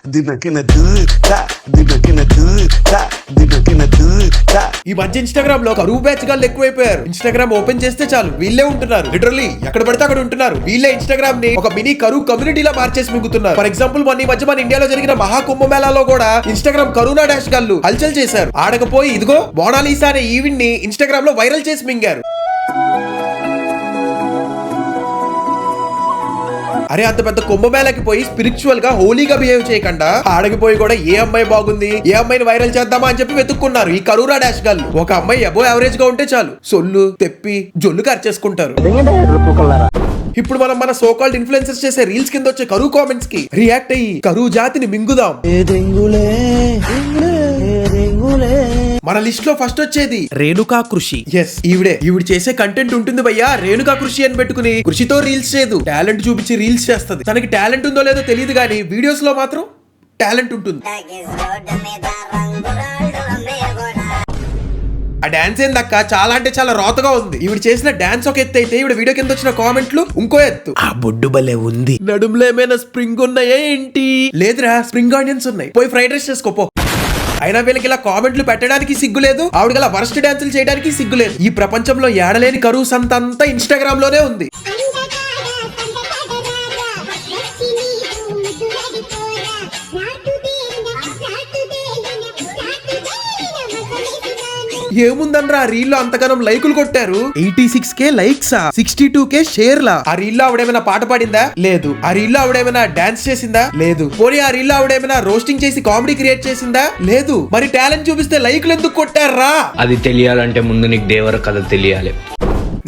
ఈ మధ్య ఇన్స్టాగ్రామ్ లో కరువు బ్యాచ్ గాళ్ళు ఎక్కువైపోయారు. ఇన్స్టాగ్రామ్ ఓపెన్ చేస్తే చాలు వీళ్ళే ఉంటున్నారు. లిటరల్లీ ఎక్కడ పడితే అక్కడ ఉంటున్నారు. వీళ్ళే ఇన్స్టాగ్రామ్ ని ఒక మినీ కరువు కమ్యూనిటీలా మార్చేసి మింగుతున్నారు. ఫర్ ఎగ్జాంపుల్ మొన్న ఈ మధ్య మన ఇండియాలో జరిగిన మహాకుంభమేళాలో కూడా ఇన్స్టాగ్రామ్ కరోనా డాష్ గాళ్ళు హల్చల్ చేశారు. ఆడకపోయి ఇదిగో మోనాలిసా అనే ఈవెంట్ ని ఇన్స్టాగ్రామ్ లో వైరల్ చేసి మింగారు. అరే అంత పెద్ద కుంభమేళకి పోయి స్పిరిచువల్ గా హోలీగా బిహేవ్ చేయకుండా ఆడగిపోయి కూడా ఏ అమ్మాయి బాగుంది, ఏ అమ్మాయిని వైరల్ చేద్దామా అని చెప్పి వెతుక్కున్నారు ఈ కరూరా డాష్ గాళ్ళు. ఒక అమ్మాయి అబో యావరేజ్ గా ఉంటే చాలు సొల్లు తెప్పి జొల్లు ఖర్చేసుకుంటారు. ఇప్పుడు మనం మన సోకాల్డ్ ఇన్ఫ్లుయెన్సర్స్ చేసే రీల్స్ కింద వచ్చే కరువు కామెంట్స్ కి రియాక్ట్ అయ్యి కరువు జాతిని మింగుదాం. మన లిస్ట్ లో ఫస్ట్ వచ్చేది రేణుకా కృషి. ఎస్ ఈవిడ చేసే కంటెంట్ ఉంటుంది భయ్యా. రేణుకా కృషి అని పెట్టుకుని కృషితో రీల్స్ చేయదు, టాలెంట్ చూపించి రీల్స్ చేస్తది. తనకి టాలెంట్ ఉందో లేదో తెలియదు కానీ వీడియోస్ లో మాత్రం టాలెంట్ ఉంటుంది. ఆ డాన్స్ ఏందక్క చాలా అంటే చాలా రోతగా ఉంది. ఈవిడ చేసిన డాన్స్ ఒక ఎత్తు అయితే ఈవిడ వీడియో కింద వచ్చిన కామెంట్లు ఇంకో ఎత్తు. ఆ బొడ్డు భలే ఉంది. నడుములో ఏమైనా స్ప్రింగ్ ఉన్నాయా ఏంటి? లేదురా స్ప్రింగ్ ఆనియన్స్ ఉన్నాయి, పోయి ఫ్రైడ్ రైస్ చేసుకోపో. అయినా వీళ్ళకి ఇలా కామెంట్లు పెట్టడానికి సిగ్గు లేదు, ఆవిడ గల వర్స్ట్ డాన్సులు చేయడానికి సిగ్గు లేదు. ఈ ప్రపంచంలో ఏడలేని కరువు సంత అంతా ఇన్స్టాగ్రామ్ లోనే ఉంది. ఏముందనరా రీల్ లో అంతగానం లైకులు కొట్టారు. 86K likes, 62K షేర్లా. ఆ రీల్ లో ఆవిడేమైనా పాట పాడిందా? లేదు. ఆ రీల్ లో ఆవిడేమైనా డాన్స్ చేసిందా? లేదు. పోనీ ఆ రీల్ లో ఆవిడేమైనా రోస్టింగ్ చేసి కామెడీ క్రియేట్ చేసిందా? లేదు. మరి టాలెంట్ చూపిస్తే లైకులు ఎందుకు కొట్టారా? అది తెలియాలంటే ముందు నీకు దేవర కథ తెలియాలి.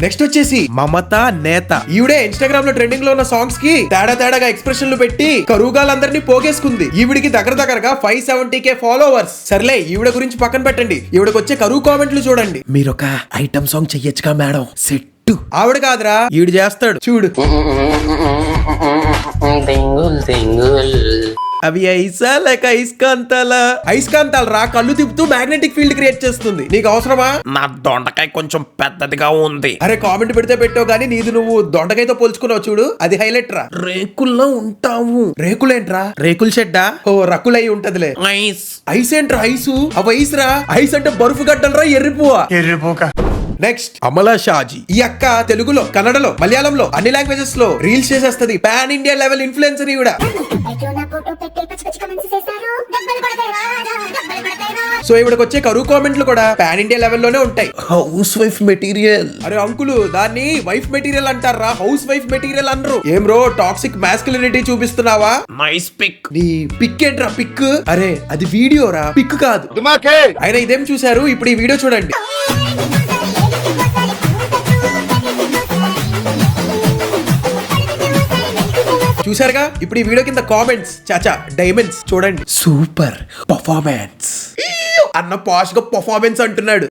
నెక్స్ట్ వచ్చేసి మమత నేత. ఈవిడే ఇన్స్టాగ్రామ్ లో ట్రెండింగ్ లో ఉన్న సాంగ్స్ కి తేడాగా ఎక్స్ప్రెషన్లు పెట్టి కరువుగాలందరినీ పోగేసుకుంది. ఈవిడికి దగ్గరగా 570K ఫాలోవర్స్. సర్లే ఈవిడ గురించి పక్కన పెట్టండి, ఈవిడకి వచ్చే కరువు కామెంట్లు చూడండి. మీరొక ఐటమ్ సాంగ్ చెయ్యొచ్చుగా మేడం, సెట్. ఆవిడ కాదురా ఈవిడ చేస్తాడు చూడు. అవి ఐసా లేక ఐస్కాంతాల రా. కళ్ళు తిప్పుతూ మ్యాగ్నెటిక్ ఫీల్డ్ క్రియేట్ చేస్తుంది. నీకు అవసరమా? నా దొండకాయ కొంచెం పెద్దదిగా ఉంది. అరే కామెంట్ పెడితే పెట్టావు గానీ నీది నువ్వు దొండకాయతో పోల్చుకున్నావు చూడు, అది హైలైట్ రా. రేకుల్లో ఉంటావు. రేకులేంట్రా? రేకుల షెడ్డా? ఓ రకులై ఉంటదిలే. ఐస్ ఏంట్రా? ఐసు అవి ఐస్ రా. ఐస్ అంటే బరుపు గడ్డలరా, ఎర్రిపోక. నెక్స్ట్ అమలా షాజీ. ఈ అక్క తెలుగులో, కన్నడలో, మలయాళంలో అన్ని లాంగ్వేజెస్ లో రీల్స్ చేసేస్తది. పాన్ ఇండియా లెవెల్ ఇన్ఫ్లుయెన్సర్ ఈవిడ. సో ఇవిడకి వచ్చే కరువు కామెంట్లు కూడా పాన్ ఇండియా లెవెల్ లోనే ఉంటాయి. House wife material. అరే అంకులు దాన్ని వైఫ్ మెటీరియల్ అంటారా, హౌస్ వైఫ్ మెటీరియల్ అనరు. ఏం రో టాక్సిక్ మాస్కులినిటీ చూపిస్తున్నావా? Nice pic. నీ పిక్ ఏంట్రా పిక్? అరే అది వీడియో రా, పిక్ కాదు. అయినా ఇదేం చూసారు? ఇప్పుడు ఈ వీడియో చూడండి. చూసారుగా? ఇప్పుడు ఈ వీడియో కింద కామెంట్స్ చాచా డైమండ్స్ చూడండి. సూపర్ పర్ఫార్మెన్స్ అన్న పాష్ గా పర్ఫార్మెన్స్ అంటున్నాడు.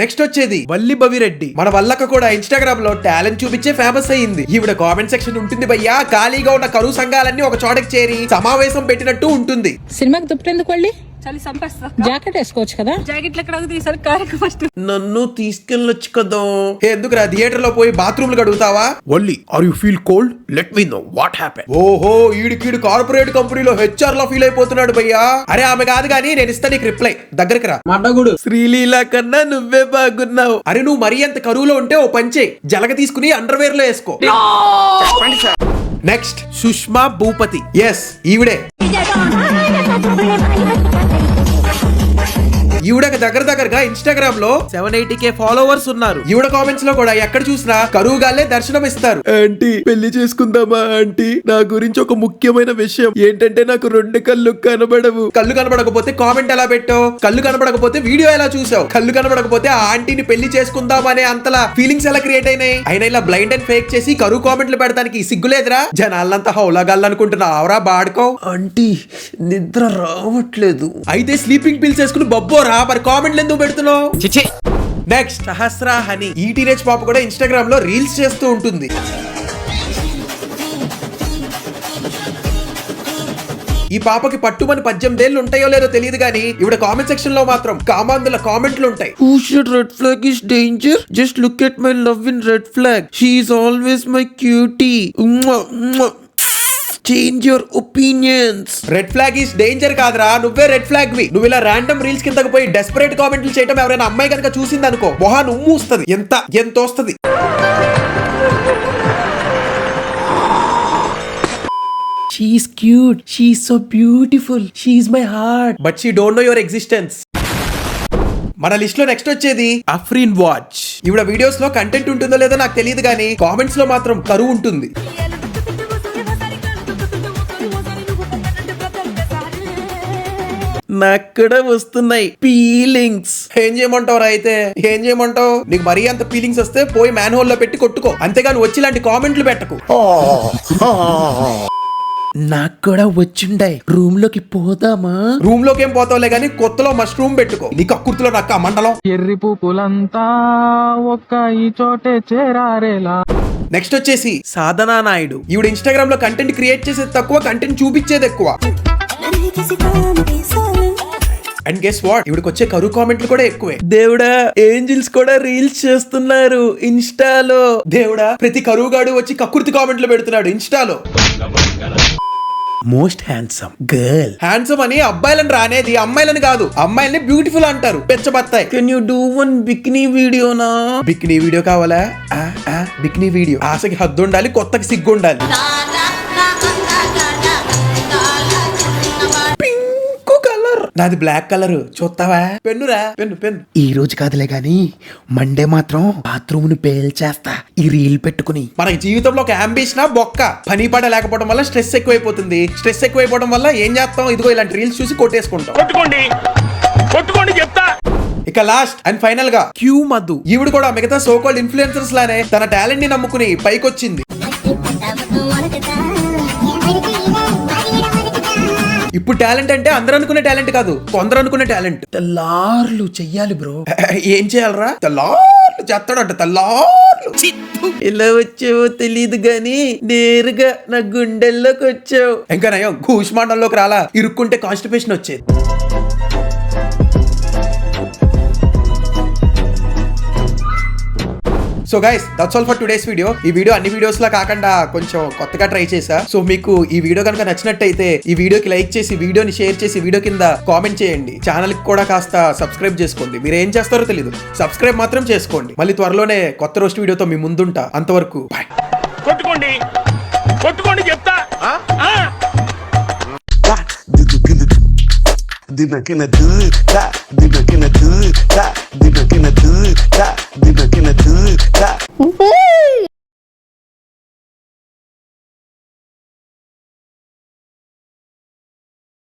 నెక్స్ట్ వచ్చేది వల్లి భవిరెడ్డి. మన వల్లక కూడా ఇన్స్టాగ్రామ్ లో టాలెంట్ చూపించే ఫేమస్ అయ్యింది. ఈవిడ కామెంట్ సెక్షన్ ఉంటుంది భయ్యా. ఖాళీగా ఉన్న కరువు సంఘాలన్నీ ఒక చోటకి చేరి సమావేశం పెట్టినట్టు ఉంటుంది. సినిమాకి దుప్పటెందుకు వెళ్ళి జాకెట్ వేసుకోవచ్చు కదా. జాకెట్లు ఎక్కడ తీసారు కారికి ఫస్ట్ నన్ను తీసుకెళ్ళొచ్చు కదా. ఎందుకురా థియేటర్ లో పోయి బాత్రూమ్లు కడుగుతావా? Valli are you feel cold? Let me know what happen. ఓహో ఈడికి కార్పొరేట్ కంపెనీలో హెచ్ఆర్ లో ఫీల్ అయిపోతున్నాడు భయ్యా. అరే ఆమె కాదు గానీ నేను ఇస్తా నీకు రిప్లై. దగ్గరికి రా. మడ్డగుడు శ్రీలీల కన్నా నువ్వే బాగున్నావు. అరే నువ్వు మరీ అంత కరువులో ఉంటే ఓ పంచే జలగ తీసుకుని అండర్వేర్ లో వేసుకో. నెక్స్ట్ సుష్మా భూపతి. ఎస్ ఈవిడే. ఈవిడకి దగ్గరగా ఇన్స్టాగ్రామ్ లో 780K ఫాలోవర్స్ ఉన్నారు. ఈవిడ కామెంట్స్ లో కూడా ఎక్కడ చూసినా కరువుగాలే దర్శనం ఇస్తారు. ఆంటీ పెళ్లి చేసుకుందామా ఆంటీ? నా గురించి ఒక ముఖ్యమైన విషయం ఏంటంటే నాకు 2 కళ్ళు కనబడవు. కళ్ళు కనబడకపోతే కామెంట్ ఎలా పెట్టావు? కళ్ళు కనబడకపోతే వీడియో ఎలా చూసావు? కళ్ళు కనబడకపోతే ఆ ఆంటీని పెళ్లి చేసుకుందాం అనే అంతలా ఫీలింగ్స్ ఎలా క్రియేట్ అయినాయి? అయినా ఇలా బ్లైండ్ అండ్ ఫేక్ చేసి కరువు కామెంట్లు పెడతానికి సిగ్గులేదురా? జనాలంతా హౌలాగాళ్ళు అనుకుంటున్నా అవరా బాడుకో. ఆంటీ నిద్ర రావట్లేదు. అయితే స్లీపింగ్ పిల్స్ వేసుకుని బబ్బోరా. మరి కామెంట్లు ఎందుకు పెడుతున్నావు? Next Sahasra honey. ఈ టీనేజ్ పాప కూడా ఇన్స్టాగ్రామ్ లో రీల్స్ చేస్తూ ఉంటుంది. ఈ పాపకి పట్టుమని 18 ఏళ్ళు ఉంటాయో లేదో తెలియదు గానీ ఇవిడ కామెంట్ సెక్షన్ లో మాత్రం కామాందుల కామెంట్లు ఉంటాయి. Who should red flag is danger? Just look at my love in red flag. She is always my cutie. Change your opinions. Red flag is danger కాదురా, నువ్వే రెడ్ ఫ్లాగ్ వి. నువ్వు ఇలా ర్యాండమ్ రీల్స్ కిందకి పోయి డెస్పరేట్ కామెంట్లు చేయడం ఎవరైనా అమ్మాయి కనుక చూసింది అనుకో, మొహాన్ ఉమ్ము వస్తుంది. ఎంత వస్తుంది. She's cute. She's so beautiful. She's my heart. But she don't know your existence. మన లిస్ట్ లో నెక్స్ట్ వచ్చేది అఫ్రీన్ వాచ్. ఈవిడ వీడియోస్ లో కంటెంట్ ఉంటుందో లేదో నాకు తెలియదు కానీ కామెంట్స్ లో మాత్రం కరువు ఉంటుంది. నాకు కూడా వస్తున్నాయి ఫీలింగ్స్. ఏం చేయమంటావు అయితే? ఏం చేయమంటావు? నీకు మరీ అంత ఫీలింగ్స్ వస్తే పోయి మ్యాన్ హోల్ లో పెట్టి కొట్టుకో, అంతేగాని వచ్చి ఇలాంటి కామెంట్లు పెట్టకు. నాకు కూడా వచ్చిండే. రూమ్ లోకి పోదామా? రూమ్ లోకి ఏం పోతావులే గానీ కొత్తలో మష్రూమ్ పెట్టుకో. నీకు అక్కుర్తిలో నక్క మండలం. ఎర్రి పూపులంతా ఒక్క ఈ చోటే చేరారేలా. నెక్స్ట్ వచ్చేసి సాధనా నాయుడు. ఈవిడ ఇన్స్టాగ్రామ్ లో కంటెంట్ క్రియేట్ చేసేది తక్కువ, కంటెంట్ చూపించేది ఎక్కువ. అండ్ గెస్ వాట్, ఇవిడికి వచ్చే కరువు కామెంట్లు కూడా ఎక్కువే. దేవుడా, ఏంజిల్స్ కూడా రీల్స్ చేస్తున్నారు ఇన్స్టాలో. దేవుడా, ప్రతి కరువుగాడు వచ్చి కక్కుర్తి కామెంట్లు పెడుతున్నాడు ఇన్స్టాలో. Most handsome girl. హ్యాండ్సమ్ అని అబ్బాయిలను రానేది, అమ్మాయిలని కాదు. అమ్మాయిలని బ్యూటిఫుల్ అంటారు. పెచ్చబత్తాయి. Can you do one bikini వీడియోనా? బికినీ వీడియో కావాలా? Bikini video. ఆశకి హద్దు ఉండాలి, కొత్తకి సిగ్గు ఉండాలి. నాది బ్లాక్ కలర్, చూస్తావా? పెన్నురా, పెన్ను. ఈ రోజు కాదులే గాని మండే మాత్రం బాత్రూమ్ ను పేల్చేస్తా ఈ రీల్ పెట్టుకుని. మనకి జీవితంలో ఒక అంబిషన్ బొక్క. పని పడ లేకపోవడం వల్ల స్ట్రెస్ ఎక్కువైపోతుంది. స్ట్రెస్ ఎక్కువైపోవడం వల్ల ఏం చేస్తాం? ఇదిగో ఇలాంటి రీల్స్ చూసి కొట్టేసుకుంటాం. కొట్టుకోండి చెప్తా. ఇక లాస్ట్ అండ్ ఫైనల్ గా క్యూ మధు. ఈవిడ కూడా మిగతా సో కాల్డ్ ఇన్ఫ్లుయెన్సర్స్ లానే తన టాలెంట్ ని నమ్ముకుని పైకొచ్చింది. ఇప్పుడు టాలెంట్ అంటే అందరూ అనుకునే టాలెంట్ కాదు, కొందరు అనుకునే టాలెంట్. తెల్లార్లు చెయ్యాలి బ్రో. ఏం చేయాలరా? తెల్లార్లు చేస్తాడంట. తెల్లార్లు ఎలా వచ్చావో తెలీదు గాని నేరుగా నా గుండెల్లోకి వచ్చావు. ఇంకా నయం కూష్మాండంలోకి రాలా, ఇరుక్కుంటే కాన్స్టిపేషన్ వచ్చేది. So guys, that's all for today's video. ఈ వీడియో అన్ని వీడియోస్ లా కాకుండా కొంచెం కొత్తగా ట్రై చేసా. సో మీకు ఈ వీడియో కనుక నచ్చినట్టయితే ఈ వీడియోకి లైక్ చేసి, వీడియోని షేర్ చేసి, వీడియో కింద కామెంట్ చేయండి. ఛానల్ కి కూడా కాస్త సబ్స్క్రైబ్ చేసుకోండి. మీరు ఏం చేస్తారో తెలీదు, సబ్స్క్రైబ్ మాత్రం చేసుకోండి. మళ్ళీ త్వరలోనే కొత్త రోస్ట్ వీడియోతో మీ ముందుంటా. అంతవరకు బాయ్. కొట్టుకోండి చెప్తా. Dina kena do that, dina kena do that, dina kena do that, dina kena do that.